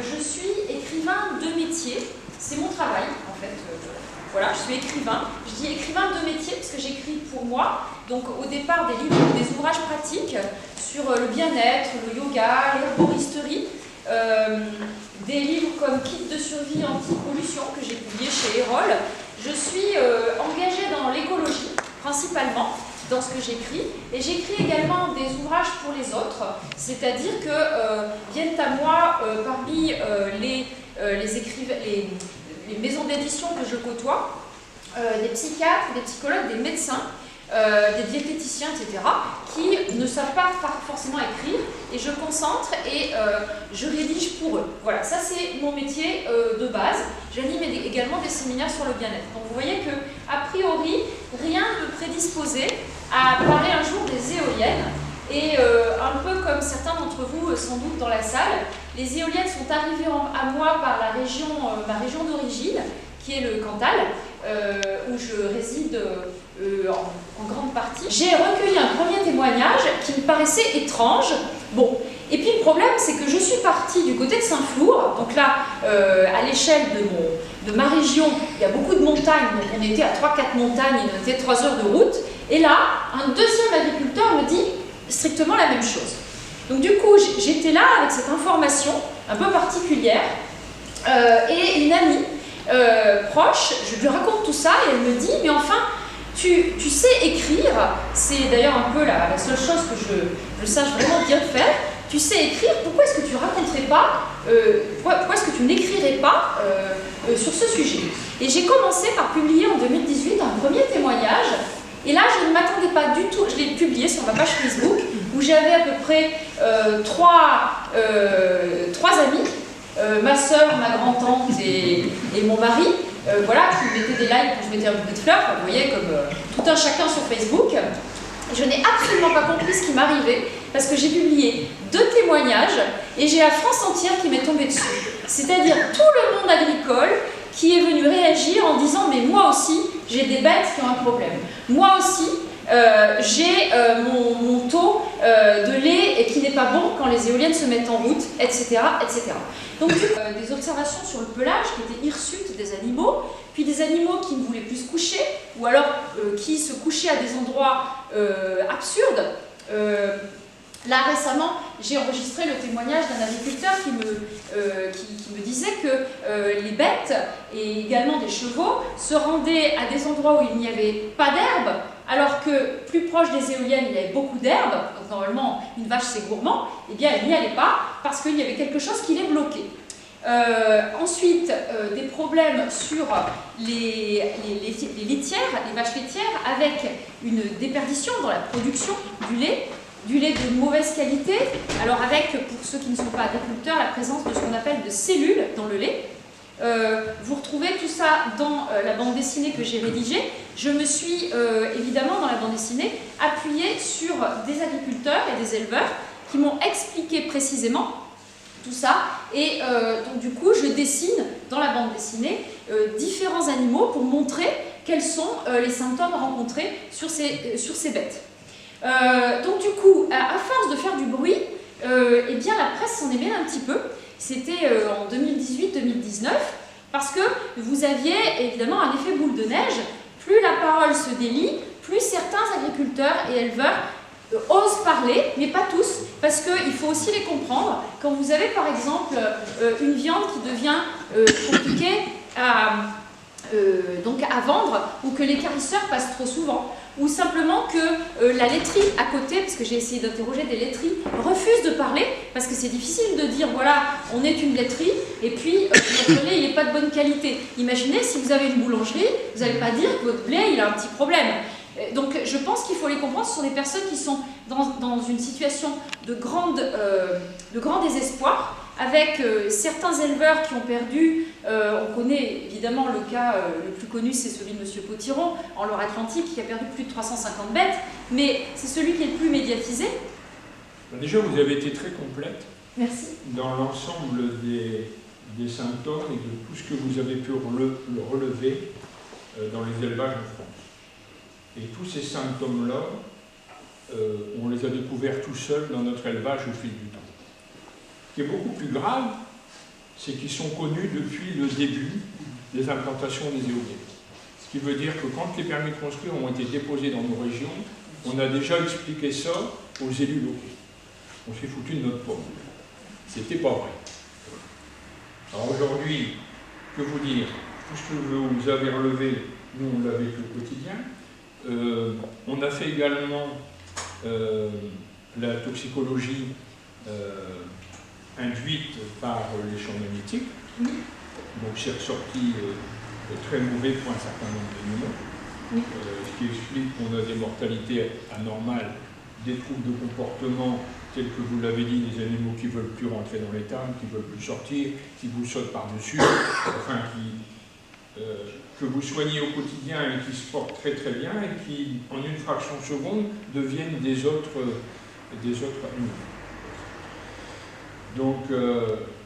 je suis écrivain de métier, c'est mon travail en fait. Voilà, je suis écrivain. Je dis écrivain de métier parce que j'écris pour moi. Donc au départ des livres, des ouvrages pratiques sur le bien-être, le yoga, l'herboristerie. Des livres comme Kit de survie anti-pollution que j'ai publié chez Erol. Je suis engagée dans l'écologie principalement dans ce que j'écris, et j'écris également des ouvrages pour les autres, c'est-à-dire que viennent à moi parmi les maisons d'édition que je côtoie, des psychiatres, des psychologues, des médecins, des diététiciens, etc., qui ne savent pas forcément écrire, et je concentre et je rédige pour eux. Voilà, ça c'est mon métier de base. J'anime également des séminaires sur le bien-être. Donc vous voyez que, a priori, rien ne me prédisposait à parler un jour des éoliennes. Et un peu comme certains d'entre vous sans doute dans la salle, les éoliennes sont arrivées à moi par ma région d'origine, qui est le Cantal, où je réside en grande partie. J'ai recueilli un premier témoignage qui me paraissait étrange. Bon, et puis le problème, c'est que je suis partie du côté de Saint-Flour, donc là, à l'échelle de ma région, il y a beaucoup de montagnes, donc on était à 3-4 montagnes, il était 3 heures de route, et là, un deuxième agriculteur me dit strictement la même chose. Donc du coup, j'étais là avec cette information un peu particulière, et une amie proche, je lui raconte tout ça, et elle me dit, mais enfin, tu sais écrire, c'est d'ailleurs un peu la seule chose que je sache vraiment bien faire, tu sais écrire, pourquoi est-ce que tu raconterais pas, pourquoi est-ce que tu n'écrirais pas sur ce sujet? Et j'ai commencé par publier en 2018 un premier témoignage, et là je ne m'attendais pas du tout, je l'ai publié sur ma page Facebook, où j'avais à peu près trois amis, ma soeur, ma grand-tante et mon mari, voilà, qui mettaient des likes quand je mettais un bouquet de fleurs, vous voyez, comme tout un chacun sur Facebook. Je n'ai absolument pas compris ce qui m'arrivait, parce que j'ai publié 2 témoignages, et j'ai la France entière qui m'est tombée dessus. C'est-à-dire tout le monde agricole qui est venu réagir en disant « mais moi aussi, j'ai des bêtes qui ont un problème. Moi aussi, j'ai mon taux de lait qui n'est pas bon quand les éoliennes se mettent en route, etc. etc. » Donc des observations sur le pelage qui étaient hirsutes des animaux, puis des animaux qui ne voulaient plus se coucher, ou alors qui se couchaient à des endroits absurdes. Là récemment, j'ai enregistré le témoignage d'un agriculteur qui me disait que les bêtes et également des chevaux se rendaient à des endroits où il n'y avait pas d'herbe, alors que plus proche des éoliennes, il y avait beaucoup d'herbe, donc normalement une vache c'est gourmand, et bien elle n'y allait pas parce qu'il y avait quelque chose qui les bloquait. Ensuite, des problèmes sur les laitières, les vaches laitières, avec une déperdition dans la production du lait de mauvaise qualité, alors avec, pour ceux qui ne sont pas agriculteurs, la présence de ce qu'on appelle de cellules dans le lait. Vous retrouvez tout ça dans la bande dessinée que j'ai rédigée. Je me suis évidemment dans la bande dessinée appuyée sur des agriculteurs et des éleveurs qui m'ont expliqué précisément tout ça, et donc du coup je dessine dans la bande dessinée différents animaux pour montrer quels sont les symptômes rencontrés sur ces bêtes. Donc du coup, à force de faire du bruit, eh bien la presse s'en est mêlée un petit peu. C'était en 2018-2019, parce que vous aviez évidemment un effet boule de neige. Plus la parole se délie, plus certains agriculteurs et éleveurs osent parler, mais pas tous, parce qu'il faut aussi les comprendre. Quand vous avez par exemple une viande qui devient compliquée donc à vendre, ou que l'équarrisseur passe trop souvent, ou simplement que la laiterie à côté, parce que j'ai essayé d'interroger des laiteries, refuse de parler, parce que c'est difficile de dire, voilà, on est une laiterie, et puis notre lait, il n'est pas de bonne qualité. Imaginez, si vous avez une boulangerie, vous n'allez pas dire que votre lait, il a un petit problème. Donc je pense qu'il faut les comprendre, ce sont des personnes qui sont dans une situation de grand désespoir, avec certains éleveurs qui ont perdu, on connaît évidemment le cas le plus connu, c'est celui de M. Potiron, en Loire-Atlantique, qui a perdu plus de 350 bêtes, mais c'est celui qui est le plus médiatisé. Déjà, vous avez été très complète. Merci. Dans l'ensemble des symptômes et de tout ce que vous avez pu relever dans les élevages en France. Et tous ces symptômes-là, on les a découverts tout seuls dans notre élevage au fil du temps. Ce qui est beaucoup plus grave, c'est qu'ils sont connus depuis le début des implantations des éoliennes. Ce qui veut dire que quand les permis de construire ont été déposés dans nos régions, on a déjà expliqué ça aux élus locaux. On s'est foutu de notre pomme. C'était pas vrai. Alors aujourd'hui, que vous dire, tout ce que vous avez relevé, nous on l'a vécu au quotidien. On a fait également la toxicologie induite par les champs magnétiques. Donc c'est ressorti très mauvais pour un certain nombre d'animaux, ce qui explique qu'on a des mortalités anormales, des troubles de comportement tels que vous l'avez dit, des animaux qui ne veulent plus rentrer dans l'étable, qui ne veulent plus sortir, qui vous sautent par-dessus, enfin que vous soignez au quotidien et qui se portent très très bien et qui, en une fraction de seconde, deviennent des autres animaux. Donc,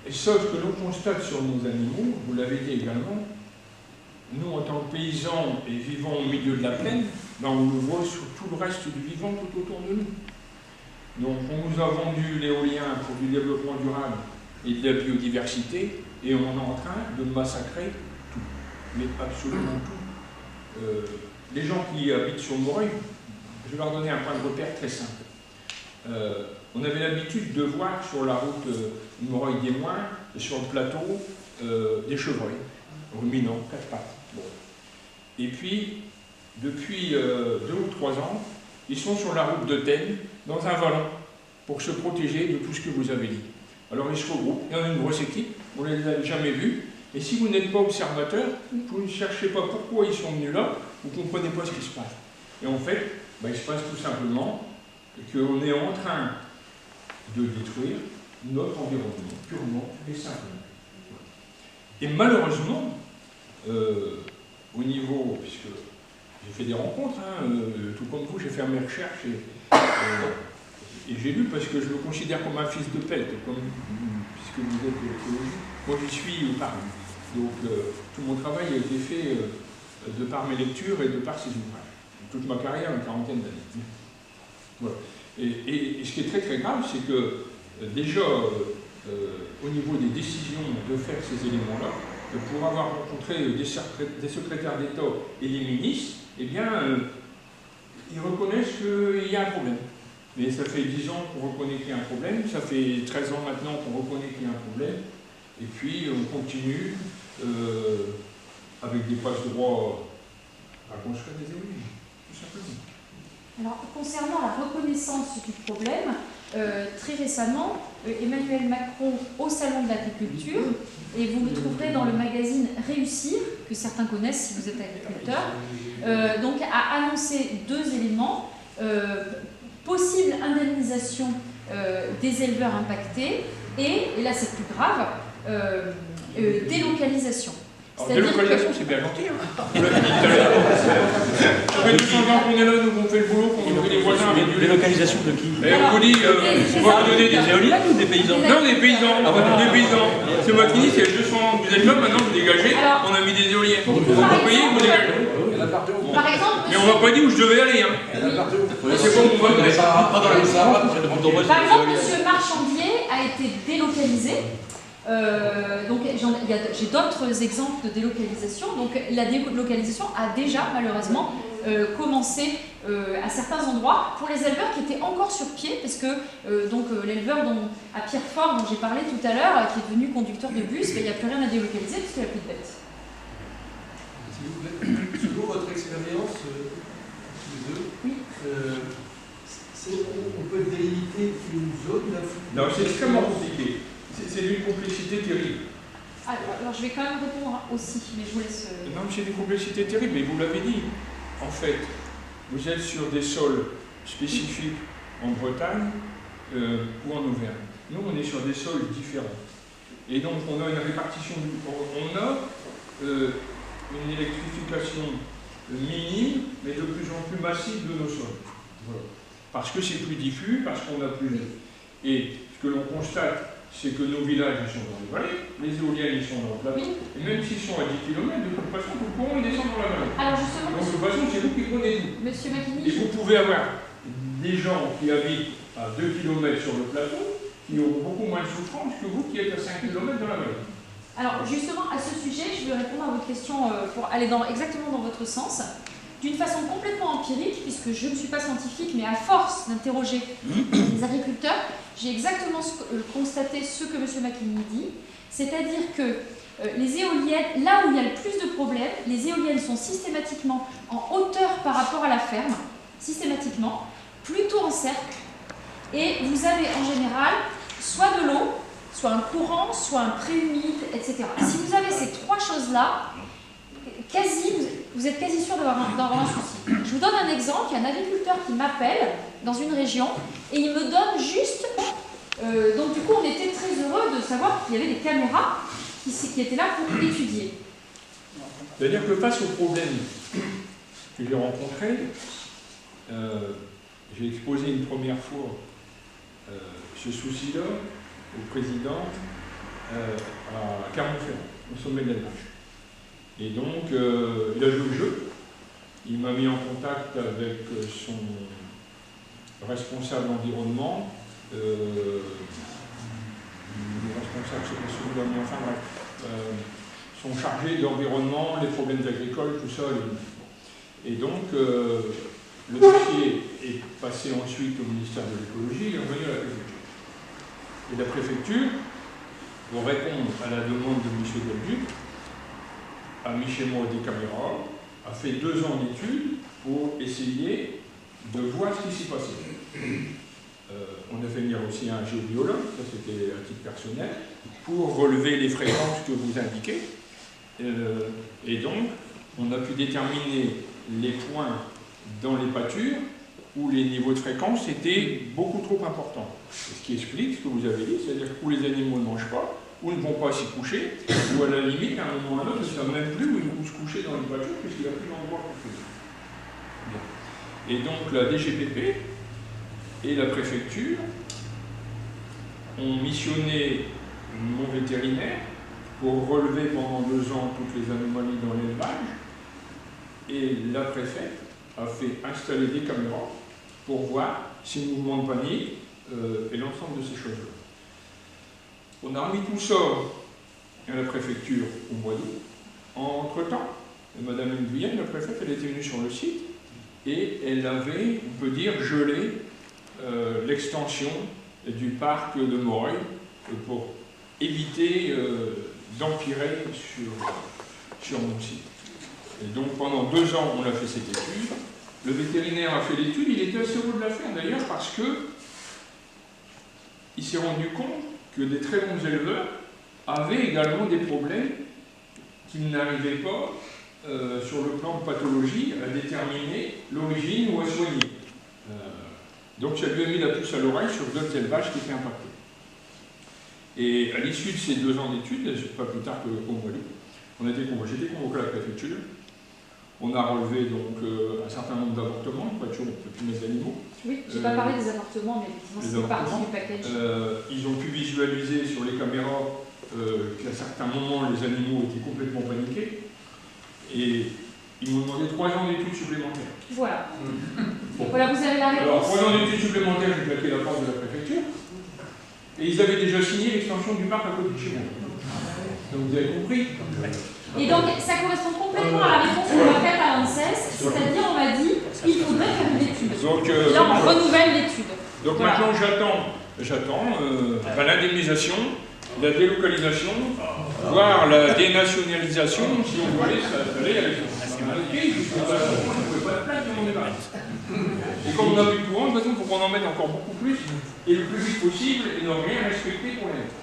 et ça, ce que l'on constate sur nos animaux, vous l'avez dit également, nous, en tant que paysans et vivant au milieu de la plaine, ben, on le voit sur tout le reste du vivant tout autour de nous. Donc, on nous a vendu l'éolien pour du développement durable et de la biodiversité, et on est en train de massacrer tout, mais absolument tout. Les gens qui habitent sur Moreuil, je vais leur donner un point de repère très simple. On avait l'habitude de voir sur la route Moreuil-des-Moins, sur le plateau, des chevreuils, ruminants, 4 pattes. Bon. Et puis, depuis 2 ou 3 ans, ils sont sur la route de Tenne, dans un vallon, pour se protéger de tout ce que vous avez dit. Alors ils se regroupent, il y en a une grosse équipe, on ne les a jamais vus, et si vous n'êtes pas observateur, vous ne cherchez pas pourquoi ils sont venus là, vous ne comprenez pas ce qui se passe. Et en fait, ben, il se passe tout simplement qu'on est en train de détruire notre environnement, purement et simplement. Et malheureusement, au niveau, puisque j'ai fait des rencontres, hein, tout comme vous, j'ai fait mes recherches et j'ai lu parce que je me considère comme un fils de pète, puisque vous êtes écologiste, moi j'y suis au Paris. Donc tout mon travail a été fait de par mes lectures et de par ces ouvrages. Toute ma carrière, une quarantaine d'années. Voilà. Et ce qui est très très grave, c'est que déjà au niveau des décisions de faire ces éléments-là, pour avoir rencontré des secrétaires d'État et des ministres, eh bien, ils reconnaissent qu'il y a un problème. Mais ça fait 10 ans qu'on reconnaît qu'il y a un problème, ça fait 13 ans maintenant qu'on reconnaît qu'il y a un problème, et puis on continue avec des passe-droits à construire des éoliennes, tout simplement. Alors, concernant la reconnaissance du problème, très récemment, Emmanuel Macron, au Salon de l'Agriculture, et vous le trouverez dans le magazine Réussir, que certains connaissent si vous êtes agriculteur, donc a annoncé 2 éléments. Possible indemnisation des éleveurs impactés et là c'est plus grave, délocalisation. Alors, délocalisation, c'est bien gentil. Hein. On l'a dit tout à l'heure. Ça fait 200 ans qu'on est là, nous on fait le boulot, qu'on nourrit les voisins avec du lait. Délocalisation de qui? Et on vous dit, on va vous donner des éoliennes ou des paysans? Non, des paysans. Des paysans. C'est moi qui dis, c'est 200. Vous êtes là, maintenant vous dégagez, on a mis des éoliennes. Vous payez, vous dégagez. Par exemple, mais on m'a pas dit où je devais aller. Hein. C'est pas mon vote. Par exemple, M. Marchandier a été délocalisé. Donc j'ai d'autres exemples de délocalisation. Donc la délocalisation a déjà malheureusement commencé à certains endroits pour les éleveurs qui étaient encore sur pied, parce que l'éleveur à Pierrefort dont j'ai parlé tout à l'heure, qui est devenu conducteur de bus, il n'y a plus rien à délocaliser parce qu'il n'y a plus de bêtes. S'il vous plaît, selon votre expérience, tous les deux, oui. On peut délimiter une zone d'influence? Non, c'est extrêmement compliqué. C'est d'une complexité terrible. Alors je vais quand même répondre aussi, mais je vous laisse... Non, mais c'est d'une complexité terrible, mais vous l'avez dit. En fait, vous êtes sur des sols spécifiques en Bretagne ou en Auvergne. Nous, on est sur des sols différents. Et donc, on a une répartition... On a une électrification minime, mais de plus en plus massive de nos sols. Voilà. Parce que c'est plus diffus, parce qu'on a plus... Et ce que l'on constate, c'est que nos villages, ils sont dans les vallées, les éoliennes, ils sont dans le plateau, et même s'ils sont à 10 km, de toute façon, vous pourrez descendre dans la vallée. Alors justement, donc de toute façon, c'est vous qui prenez tout. Monsieur Macchini, et vous pouvez avoir des gens qui habitent à 2 km sur le plateau, qui auront beaucoup moins de souffrance que vous qui êtes à 5 km dans la vallée. Alors justement, à ce sujet, je vais répondre à votre question pour aller exactement dans votre sens, d'une façon complètement empirique, puisque je ne suis pas scientifique, mais à force d'interroger les agriculteurs, j'ai exactement constaté ce que M. McKinney dit, c'est-à-dire que les éoliennes, là où il y a le plus de problèmes, les éoliennes sont systématiquement en hauteur par rapport à la ferme, systématiquement, plutôt en cercle, et vous avez en général soit de l'eau, soit un courant, soit un pré-humide, etc. Si vous avez ces trois choses-là, vous êtes quasi sûr d'avoir un souci. Je vous donne un exemple, il y a un agriculteur qui m'appelle dans une région, et il me donne juste... donc du coup, on était très heureux de savoir qu'il y avait des caméras qui étaient là pour étudier. C'est-à-dire que face aux problèmes que j'ai rencontrés, j'ai exposé une première fois ce souci-là au président à Clermont-Ferrand, au sommet de la Nage. Et donc, il a joué le jeu. Il m'a mis en contact avec son responsable environnement, le responsable, c'est pas celui-là, mais enfin bref, son chargé d'environnement, les problèmes agricoles, tout ça. Et donc, le dossier est passé ensuite au ministère de l'écologie et est revenu à la préfecture. Et la préfecture, pour répondre à la demande de M. Delduc, a mis chez moi des caméras, a fait 2 ans d'études pour essayer de voir ce qui s'y passait. On a fait venir aussi un géobiologue, ça c'était à titre personnel, pour relever les fréquences que vous indiquez. Et donc, on a pu déterminer les points dans les pâtures où les niveaux de fréquence étaient beaucoup trop importants. Ce qui explique ce que vous avez dit, c'est-à-dire où les animaux ne mangent pas, ou ne vont pas s'y coucher, ou à la limite, à un moment ou à un autre, ils ne savent même plus où ils vont se coucher dans les pâtures, puisqu'il n'y a plus d'endroit pour coucher. Et donc la DGPP et la préfecture ont missionné mon vétérinaire pour relever pendant 2 ans toutes les anomalies dans l'élevage, et la préfète a fait installer des caméras pour voir ces mouvements de panique et l'ensemble de ces choses-là. On a remis tout ça à la préfecture au mois d'août. Entre-temps, Madame Nguyen, la préfète, elle était venue sur le site et elle avait, on peut dire, gelé l'extension du parc de Moreuil pour éviter d'empirer sur mon site. Et donc pendant 2 ans, on a fait cette étude. Le vétérinaire a fait l'étude, il était assez heureux de la faire d'ailleurs parce que il s'est rendu compte que des très bons éleveurs avaient également des problèmes qu'ils n'arrivaient pas, sur le plan de pathologie, à déterminer l'origine ou à soigner. Donc ça lui a mis la puce à l'oreille sur d'autres élevages qui étaient impactés. Et à l'issue de ces 2 ans d'études, pas plus tard qu'au mois d'août, j'étais convoqué à la préfecture. On a relevé donc un certain nombre d'avortements, pas toujours on ne peut plus mettre d'animaux. Oui, je n'ai pas parlé des avortements, mais effectivement c'est partie du package. Ils ont pu visualiser sur les caméras qu'à certains moments les animaux étaient complètement paniqués. Et ils m'ont demandé 3 ans d'études supplémentaires. Voilà. Bon. Voilà, vous avez la réponse. Alors 3 ans d'études supplémentaires, j'ai claqué la porte de la préfecture. Et ils avaient déjà signé l'extension du parc à côté de chez moi. Donc vous avez compris. Et donc, ça correspond complètement à la réponse qu'on m'a faite à l'ANSES, c'est-à-dire on m'a dit il faudrait faire une étude. Donc, et là, on renouvelle l'étude. Donc voilà. Maintenant, j'attends l'indemnisation, la délocalisation, voire la dénationalisation, si on voulait s'installer avec et comme on n'a plus de courant, de toute façon, il faut qu'on en mette encore beaucoup plus, et le plus vite possible, et ne rien respecter pour l'être.